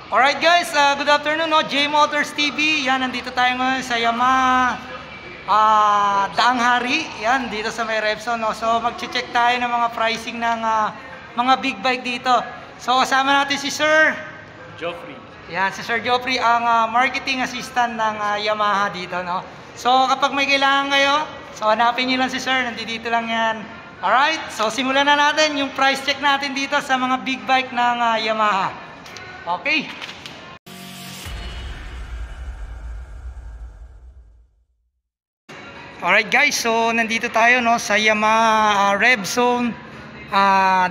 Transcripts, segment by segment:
Alright guys, good afternoon, no? J Motors TV. Yan, nandito tayo ngayon sa Yamaha Daang Hari. Yan, dito sa may Repson, no? So mag-check tayo ng mga pricing ng mga big bike dito. So kasama natin si Sir Geoffrey. Yan, si Sir Geoffrey, ang marketing assistant ng Yamaha dito, no? So kapag may kailangan kayo, so hanapin niyo lang si Sir, nandito lang yan. Alright, so simulan na natin yung price check natin dito sa mga big bike ng Yamaha. Okay. Alright guys, so nandito tayo, no, sa Yamaha Repson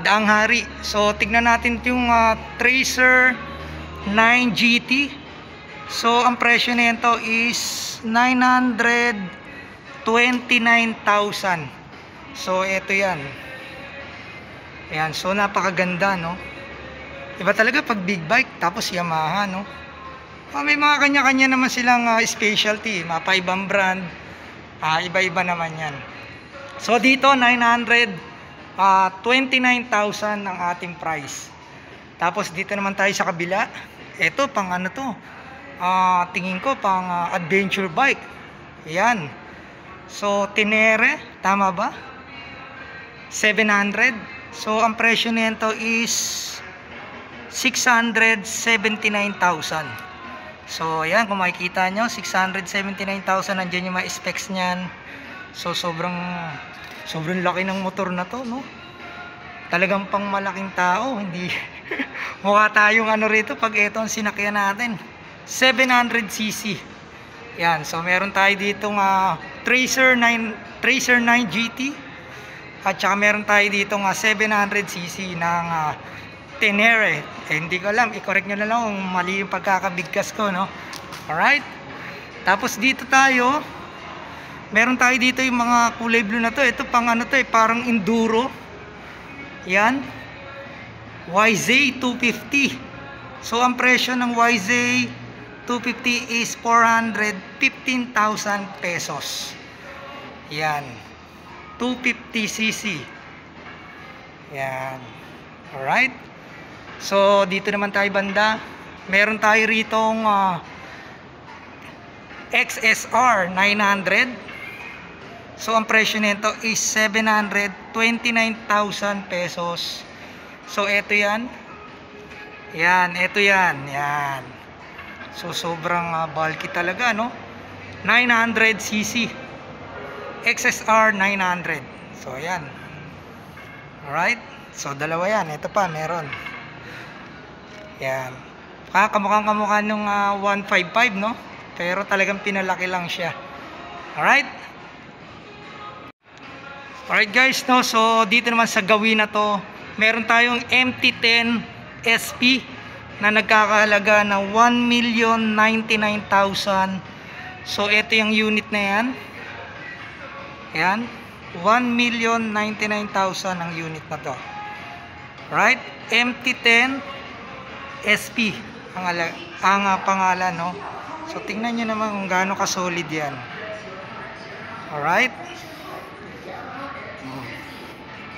Daang Hari. So tignan natin yung Tracer 9 GT. So ang presyo nito is 929,000. So ito yan. Ayan, so napakaganda, no. Iba talaga pag big bike tapos Yamaha, no. May mga kanya-kanya naman silang specialty, mapaibang brand. Iba-iba naman yan. So dito 929,000 ang ating price. Tapos dito naman tayo sa kabila. Ito pang ano to, tingin ko pang adventure bike. Yan. So Tenere, tama ba? 700. So ang presyo nito is 679,000. So ayan, kung makikita nyo, 679,000. Nandiyan yung mga specs nyan. So sobrang laki ng motor na to, no? Talagang pang malaking tao. Hindi mukha tayong ano rito pag ito ang sinakyan natin. 700cc. Yan, so meron tayo ditong Tracer 9 GT. At saka meron tayo ditong 700cc ng Tenere. Hindi ko alam, i-correct nyo na lang kung mali yung pagkakabigkas ko, no? Alright. Tapos dito tayo, meron tayo dito yung mga kulay blue na to. Ito pang ano to, parang enduro. Yan, YZ 250. So ang presyo ng YZ 250 is 415,000 pesos. Yan, 250cc. Yan. Alright. So dito naman tayo banda, meron tayo ritong XSR 900. So ang presyo nito is 729,000 pesos. So ito yan. Yan, ito yan. Yan. So sobrang bulky talaga, no? 900cc XSR 900. So yan. Alright. So dalawa yan. Ito pa meron. Yan. Kamukha nung 155, no? Pero talagang pinalaki lang siya. Alright. Alright guys, no? So dito naman sa gawin na to, meron tayong MT-10 SP na nagkakahalaga na 1,099,000. So ito yung unit na yan. Yan. 1,099,000 ang unit na to. Right? MT-10 SP ang pangalan, no? So tingnan nyo naman kung gaano ka-solid yan. Alright?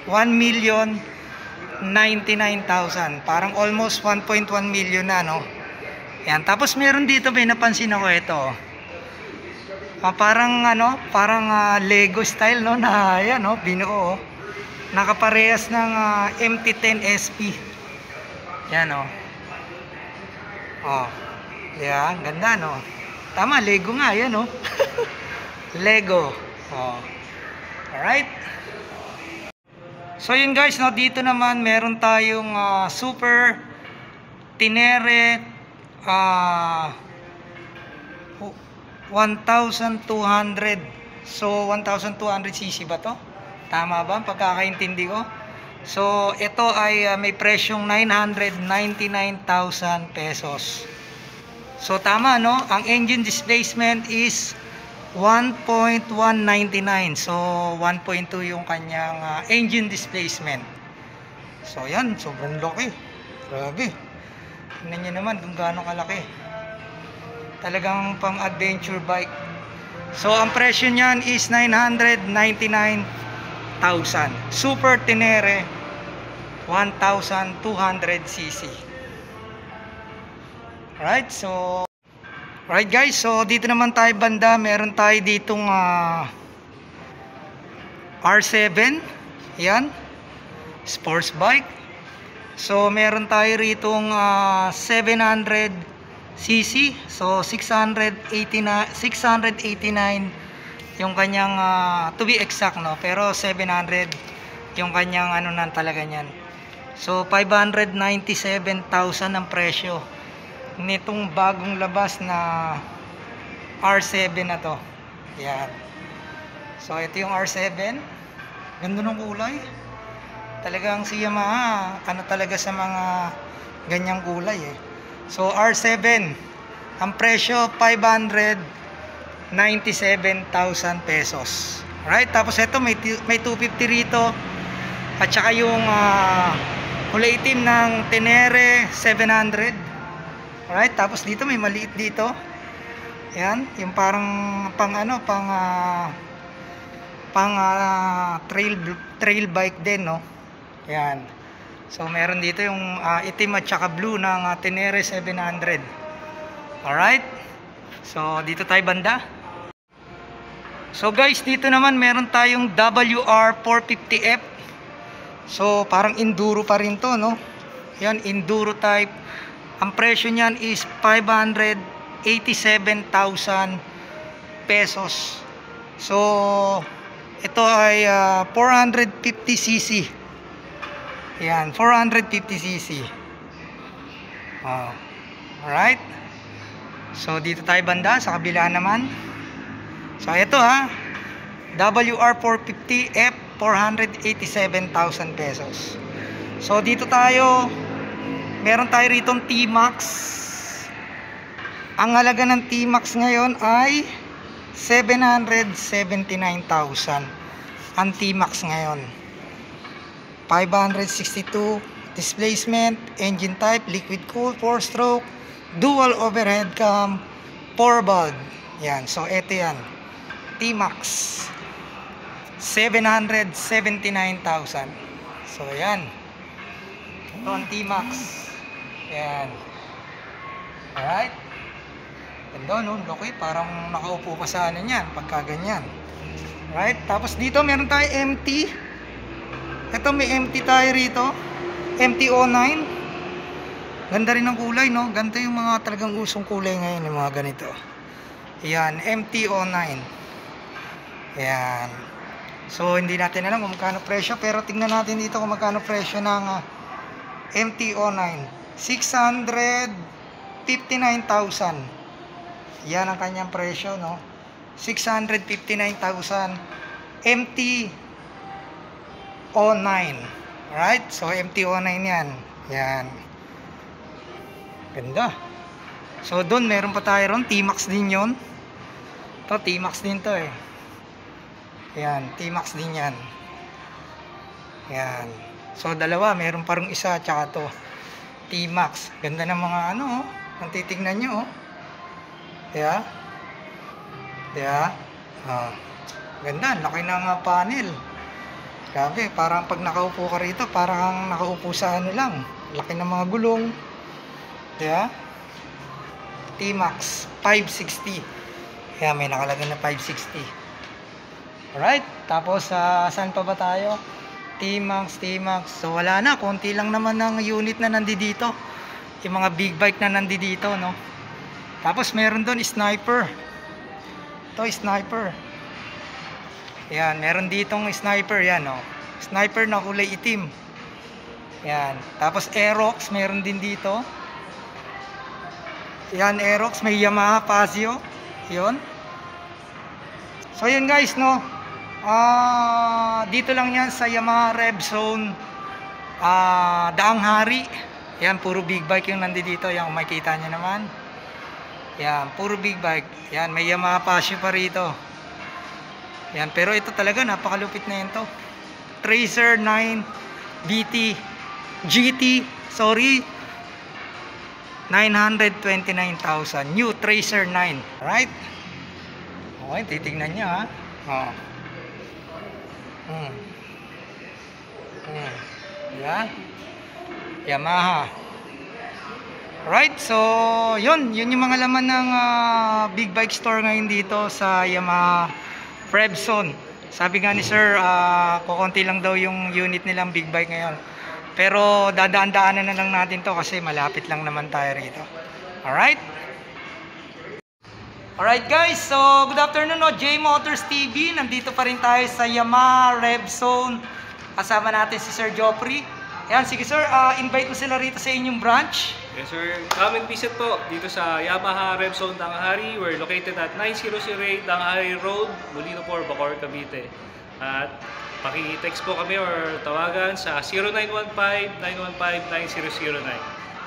1,099,000. Parang almost 1.1 million na, no? Yan. Tapos meron dito, may napansin ako ito. Parang ano, parang Lego style, no? Na yan, no? Binuo. Nakaparehas ng MT-10 SP. Yan, no? Oh. Yan, ganda, no? Tama, Lego nga, yan, no? Lego. Oh. Alright. So yun guys, no, dito naman meron tayong Super Tenere 1,200. So 1,200cc ba to? Tama ba? Pagkakaintindi ko. So ito ay may presyong 999,000 pesos. So tama, no? Ang engine displacement is 1.199. So 1.2 yung kanyang engine displacement. So yan, sobrang laki. Grabe. Tingnan nyo naman kung gaano kalaki. Talagang pang adventure bike. So ang presyo niyan is 999,000. Super Tenere 1,200cc. Alright, so alright guys, so dito naman tayo banda, meron tayo ditong R7. Yan, sports bike. So meron tayo ritong 700cc. So 689 yung kanyang to be exact, no, pero 700 yung kanyang ano nan talaga niyan. So 597,000 ang presyo nitong bagong labas na R7 na to. Yan. So ito yung R7. Ganda ng kulay. Talagang si Yamaha ano talaga sa mga ganyang kulay eh. So R7 ang presyo 597,000 pesos. Alright, tapos ito may 250 rito. At saka yung kulay itim ng Tenere 700. Alright, tapos dito may maliit dito. Yan, yung parang trail bike din, no. Yan. So meron dito yung itim at saka blue ng Tenere 700. Alright. So dito tayo banda. So guys, dito naman meron tayong WR450F. So parang enduro pa rin to, no. Yan, enduro type. Ang presyo niyan is 587,000 pesos. So ito ay 450cc. Yan, 450cc. Alright. So dito tayo banda sa kabila naman. So ito WR450F 487,000 pesos. So dito tayo, meron tayo ritong T-Max. Ang halaga ng T-Max ngayon ay 779,000 ang T-Max ngayon. 562 displacement, engine type liquid cooled 4-stroke, dual overhead cam, 4 valve. Yan, so ito yan, T-Max 779,000. So yan, ito ang T-Max. Yan. Alright, ganda, no? Okay, parang nakaupo ka sa ano yan pagka ganyan. Right, tapos dito meron tayo MT. Ito may MT tayo rito, MT-09. Ganda rin ang kulay, no? Ganda yung mga talagang usong kulay ngayon, yung mga ganito. Yan, MT-09. Yan. So hindi natin alam kung magkano presyo, pero tingnan natin dito kung magkano presyo ng MT-09. 659,000. Yan ang kanyang presyo, no? 659,000 MT-09. Alright, so MT-09 yan. Yan, ganda. So doon meron pa tayo ron, T-Max din yon. Ito T-Max din to eh. Yan, T-Max din yan. Yan. So dalawa, meron parang isa tsaka to T-Max. Ganda ng mga ano, ang titignan nyo, oh. Yeah. Yeah. Ganda, laki ng panel. Grabe, parang pag nakaupo ka rito, parang nakaupo sa ano lang. Laki ng mga gulong. Yeah. T-Max 560. Yeah, may nakalagay na 560. Alright, tapos saan pa ba tayo? T-Max. So wala na, konti lang naman ng unit na nandito. Yung mga big bike na nandito, no? Tapos meron doon Sniper. Ito Sniper. Yan, meron ditong Sniper, yan, no? Sniper na kulay itim. Yan, tapos Aerox meron din dito. Yan, Aerox, may Yamaha Paseo. Yun. So yun guys, no? Dito lang yan sa Yamaha Rev Zone Daang Hari. Yan, puro big bike yung nandito. Yan, makikita nyo naman. Yan, puro big bike. Yan, may Yamaha Paseo pa rito. Yan, pero ito talaga napakalupit na yun to. Tracer 9 GT, sorry, 929,000. New Tracer 9. Right? Okay, titignan nyo, ha. Yan, Yamaha. Alright, so yun yung mga laman ng big bike store ngayon dito sa Yamaha Rebzone. Sabi nga ni sir, kukunti lang daw yung unit nilang big bike ngayon. Pero dadaan-daanan na lang natin to kasi malapit lang naman tayo rito. Alright? Alright guys, so good afternoon, no? J Motors TV. Nandito pa rin tayo sa Yamaha Rebzone. Kasama natin si Sir Joffrey. Ayan, sige sir, invite mo sila rito sa inyong branch. Yes sir, come and visit po dito sa Yamaha Rebzone Tanghari. We're located at 9008 Tanghari Road, Molino 4, Bacoor, Cavite. At paki-text po kami or tawagan sa 0915-915-9009.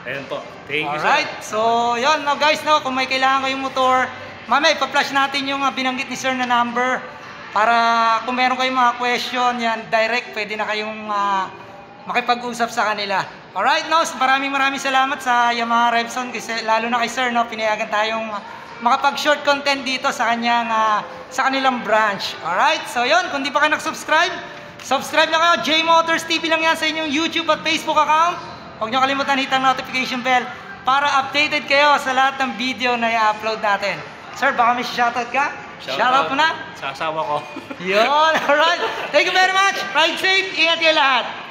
Ayan po, thank you sir. Alright, so yun no guys, no, kung may kailangan kayong motor, mamaya ipa-flash natin yung binanggit ni sir na number para kung meron kayong mga question, yan, direct, pwede na kayong makipag-usap sa kanila. Alright, no, maraming salamat sa Yamaha Rebzone kasi lalo na kay sir, no, pinayagan tayong makapag-short content dito sa kanyang sa kanilang branch. Alright, so yun, kung di pa kayo nag-subscribe, subscribe na kayo. J Motors TV lang yan sa inyong YouTube at Facebook account. Huwag nyo kalimutan hit ang notification bell para updated kayo sa lahat ng video na i-upload natin. Sir, baka may shoutout ka? Shoutout mo na? Sa asawa ko. Yun, alright. Thank you very much. Ride safe. Ingat kayo lahat.